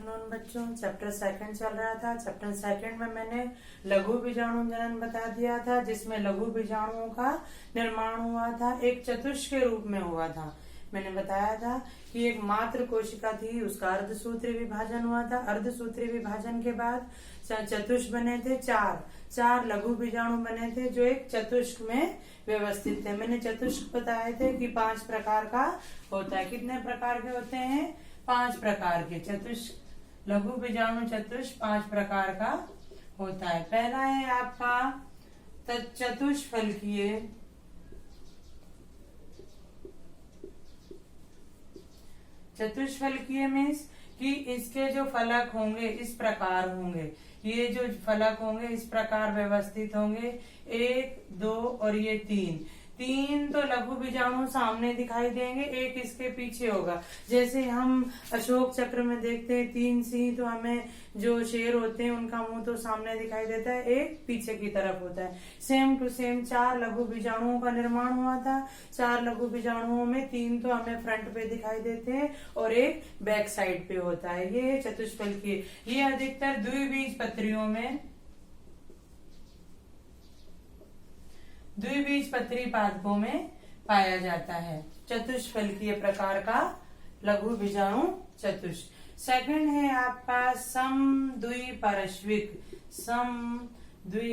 Afternoon बच्चों। Chapter second चल रहा था। चैप्टर सेकंड में मैंने लघु बीजाणु जनन बता दिया था, जिसमें लघु बीजाणुओं का निर्माण हुआ था, एक चतुष्क के रूप में हुआ था। मैंने बताया था कि एक मात्र कोशिका थी, उसका अर्धसूत्री विभाजन हुआ था। अर्धसूत्री विभाजन के बाद चतुष्क बने थे, चार लघु बीजाणु बने थे जो एक चतुष्क में व्यवस्थित थे। मैंने चतुष्क बताए थे कि 5 प्रकार का होता है। कितने प्रकार के होते हैं? 5 प्रकार के चतुष्क। लघु बीजाणु चतुष्क 5 प्रकार का होता है। पहला है आपका चतुष्फलकीय। चतुष्फलकीय मीन्स कि इसके जो फलक होंगे इस प्रकार होंगे। ये जो फलक होंगे इस प्रकार व्यवस्थित होंगे, 1, 2 और ये 3 तो लघु बीजाणु सामने दिखाई देंगे, एक इसके पीछे होगा। जैसे हम अशोक चक्र में देखते हैं 3 सिंह, तो हमें जो शेर होते हैं उनका मुंह तो सामने दिखाई देता है, एक पीछे की तरफ होता है। सेम टू सेम 4 लघु बीजाणुओं का निर्माण हुआ था। 4 लघु बीजाणुओं में 3 तो हमें फ्रंट पे दिखाई देते हैं और एक बैक साइड पे होता है। ये चतुष्फलकीय। ये अधिकतर द्विबीजपत्रियों में, द्विबीजपत्री पादपों में पाया जाता है। चतुष्फलकीय प्रकार का लघु बीजाणु चतुष्क। सेकंड है आपका समद्विपार्श्विक। समद्विपार्श्विक,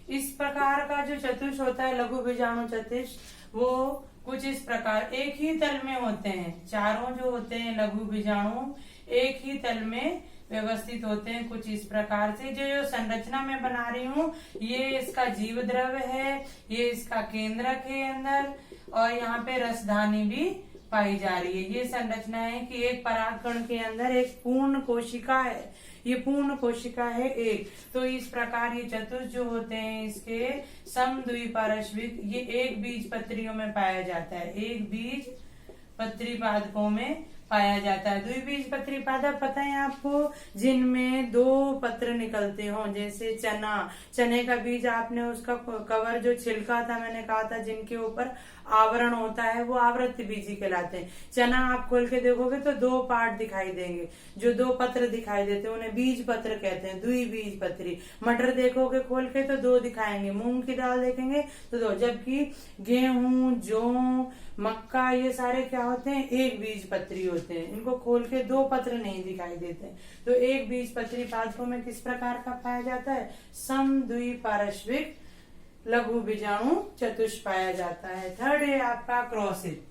इस प्रकार का जो चतुष्क होता है लघु बीजाणु चतुष्क, वो कुछ इस प्रकार एक ही तल में होते हैं। चारों जो होते हैं लघु बीजाणु एक ही तल में व्यवस्थित होते हैं, कुछ इस प्रकार से। जो संरचना मैं बना रही हूँ, ये इसका जीव द्रव्य है, ये इसका केंद्रक है अंदर, और यहाँ पे रसधानी भी पाई जा रही है। ये संरचना है कि एक परागकण के अंदर एक पूर्ण कोशिका है, ये पूर्ण कोशिका है एक। तो इस प्रकार ये चतुष्क जो होते हैं इसके समद्विपार्श्विक, ये एक बीजपत्रियों में पाया जाता है, एक बीजपत्री पादपों में पाया जाता है। द्विबीजपत्री पादप पता है आपको, जिनमें 2 पत्र निकलते हो, जैसे चने का बीज आपने उसका कवर जो छिलका था, मैंने कहा था जिनके ऊपर आवरण होता है वो आवृत्त बीजी कहलाते हैं। चना आप खोल के देखोगे तो 2 पार्ट दिखाई देंगे, जो 2 पत्र दिखाई देते हैं उन्हें बीज पत्र कहते हैं, द्विबीजपत्री। मटर देखोगे खोल के तो 2 दिखाएंगे, मूंग की दाल देखेंगे तो 2, जबकि गेहूं, जौ, मक्का ये सारे क्या होते हैं? एक बीजपत्री होते हैं। इनको खोल के 2 पत्र नहीं दिखाई देते। तो एक बीजपत्री पादपों में किस प्रकार का पाया जाता है? समद्विपार्श्विक लघु बीजाणु चतुष्क पाया जाता है। थर्ड है आपका क्रॉसित।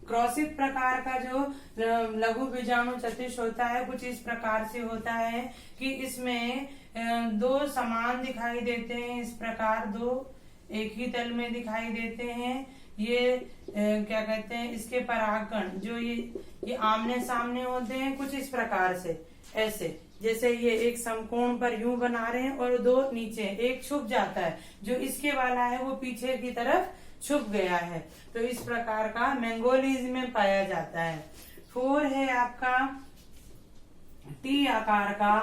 क्रॉसित प्रकार का जो लघु बीजाणु चतुष्क होता है कुछ इस प्रकार से होता है कि इसमें 2 समान दिखाई देते हैं, इस प्रकार 2 एक ही तल में दिखाई देते हैं। ये क्या कहते हैं, इसके परागकण जो ये आमने सामने होते हैं कुछ इस प्रकार से, ऐसे जैसे ये एक समकोण पर यूं बना रहे हैं और 2 नीचे, एक छुप जाता है, जो इसके वाला है वो पीछे की तरफ छुप गया है। तो इस प्रकार का मैंगोलीज में पाया जाता है। 4 है आपका टी आकार का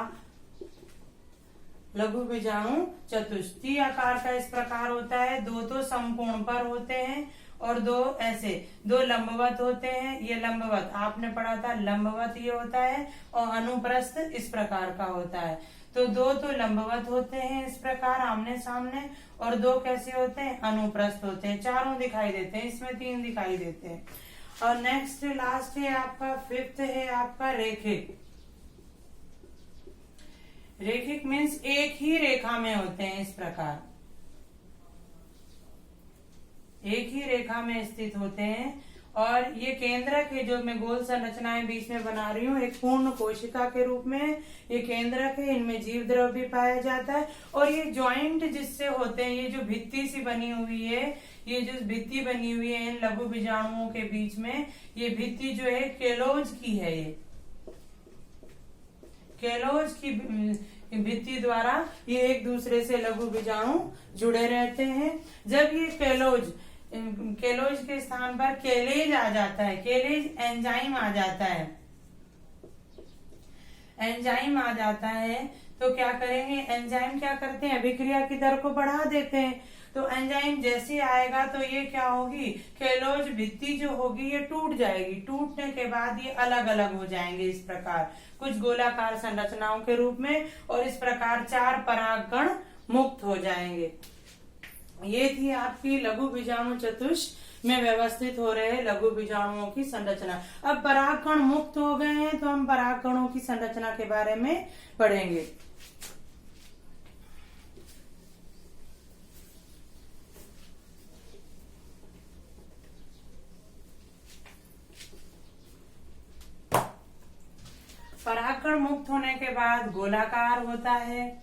लघु बीजाणु चतुष्क। टी आकार का इस प्रकार होता है, 2 तो समकोण पर होते हैं और 2 ऐसे, 2 लंबवत होते हैं। ये लंबवत आपने पढ़ा था, लंबवत ये होता है, और अनुप्रस्थ इस प्रकार का होता है। तो 2 तो लंबवत होते हैं इस प्रकार आमने सामने, और 2 कैसे होते हैं? अनुप्रस्थ होते हैं। चारों दिखाई देते हैं, इसमें 3 दिखाई देते हैं। और नेक्स्ट लास्ट है आपका 5th है आपका रेखिक। रेखिक मीन्स एक ही रेखा में होते हैं, इस प्रकार एक ही रेखा में स्थित होते हैं। और ये केंद्रक है, जो मैं गोल संरचनाएं बीच में बना रही हूँ, एक पूर्ण कोशिका के रूप में ये केंद्रक है। इनमें जीव द्रव्य भी पाया जाता है। और ये ज्वाइंट जिससे होते हैं, ये जो भित्ति सी बनी हुई है, ये जो भित्ति बनी हुई है इन लघु बीजाणुओं के बीच में, ये भित्ति जो है केलोज की है। ये केलोज की भित्ति द्वारा ये एक दूसरे से लघु बीजाणु जुड़े रहते हैं। जब ये केलोज के स्थान पर केलेज आ जाता है, केलेज एंजाइम आ जाता है, एंजाइम आ जाता है, तो क्या करेंगे? एंजाइम क्या करते हैं? अभिक्रिया की दर को बढ़ा देते हैं। तो एंजाइम जैसे आएगा तो ये क्या होगी, केलोज भित्ति जो होगी ये टूट जाएगी। टूटने के बाद ये अलग अलग हो जाएंगे इस प्रकार, कुछ गोलाकार संरचनाओं के रूप में, और इस प्रकार 4 परागकण मुक्त हो जाएंगे। ये थी आपकी लघु बीजाणु चतुष्क में व्यवस्थित हो रहे लघु बीजाणुओं की संरचना। अब परागकण मुक्त हो गए हैं तो हम परागकणों की संरचना के बारे में पढ़ेंगे। परागकण मुक्त होने के बाद गोलाकार होता है,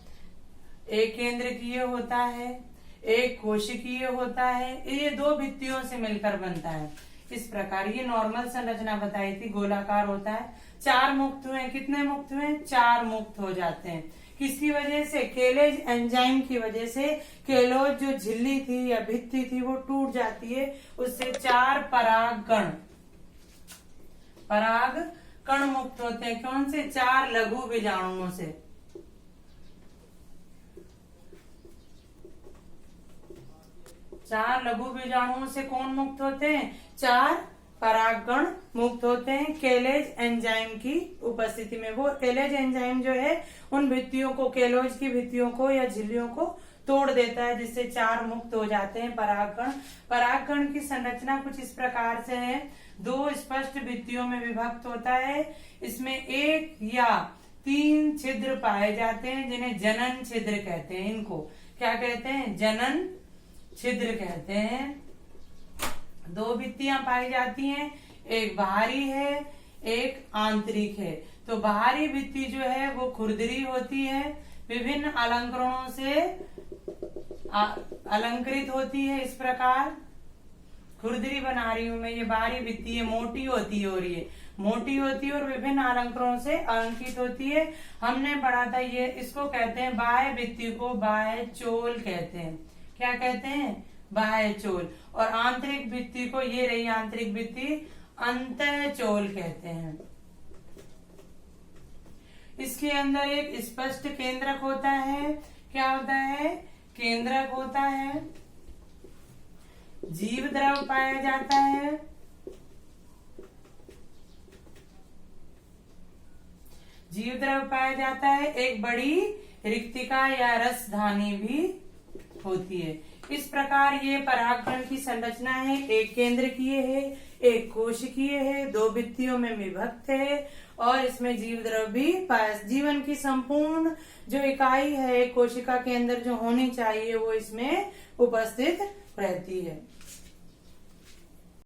एक केंद्रकीय होता है, एक कोशिकीय होता है। ये 2 भित्तियों से मिलकर बनता है। इस प्रकार ये नॉर्मल संरचना बताई थी, गोलाकार होता है। 4 मुक्त हुए, कितने मुक्त हुए, 4 मुक्त हो जाते हैं। किसकी वजह से, केलेज एंजाइम की वजह से। केलोज जो झिल्ली थी या भित्ति थी वो टूट जाती है, उससे 4 परागकण मुक्त होते हैं। कौन से, 4 लघु बीजाणुओं से। चार लघु बीजाणुओं से कौन मुक्त होते हैं, 4 परागकण मुक्त होते हैं केलेज एंजाइम की उपस्थिति में। वो केलेज एंजाइम जो है उन भित्तियों को, केलोज की भित्तियों को या झिल्लियों को तोड़ देता है, जिससे 4 मुक्त हो जाते हैं परागकण। परागकण की संरचना कुछ इस प्रकार से है, 2 स्पष्ट भित्तियों में विभक्त होता है। इसमें 1 या 3 छिद्र पाए जाते हैं, जिन्हें जनन छिद्र कहते हैं। इनको क्या कहते हैं, जनन छिद्र कहते हैं। 2 भित्तियां पाई जाती हैं, एक बाहरी है, एक आंतरिक है। तो बाहरी भित्ति जो है वो खुरदरी होती है, विभिन्न अलंकरणों से अलंकृत होती है। इस प्रकार खुरदरी बना रही हूं मैं, ये बाहरी भित्ति है, मोटी होती है, और ये मोटी होती है और विभिन्न अलंकरणों से अलंकृत होती है। हमने पढ़ा था ये, इसको कहते हैं बाह्य भित्ति को बाह्य चोल कहते हैं। क्या कहते हैं, बाह्य चोल। और आंतरिक भित्ति को, ये रही आंतरिक भित्ति, अंतःचोल कहते हैं। इसके अंदर एक स्पष्ट केंद्रक होता है। क्या होता है, केंद्रक होता है। जीव द्रव पाया जाता है। जीव द्रव पाया जाता है। एक बड़ी रिक्तिका या रसधानी भी होती है। इस प्रकार ये परागकण की संरचना है, एक केंद्रकीय है, एक कोशिकीय है, 2 भित्तियों में विभक्त है, और इसमें जीव द्रव भी पाया। जीवन की संपूर्ण जो इकाई है कोशिका के अंदर जो होनी चाहिए वो इसमें उपस्थित रहती है।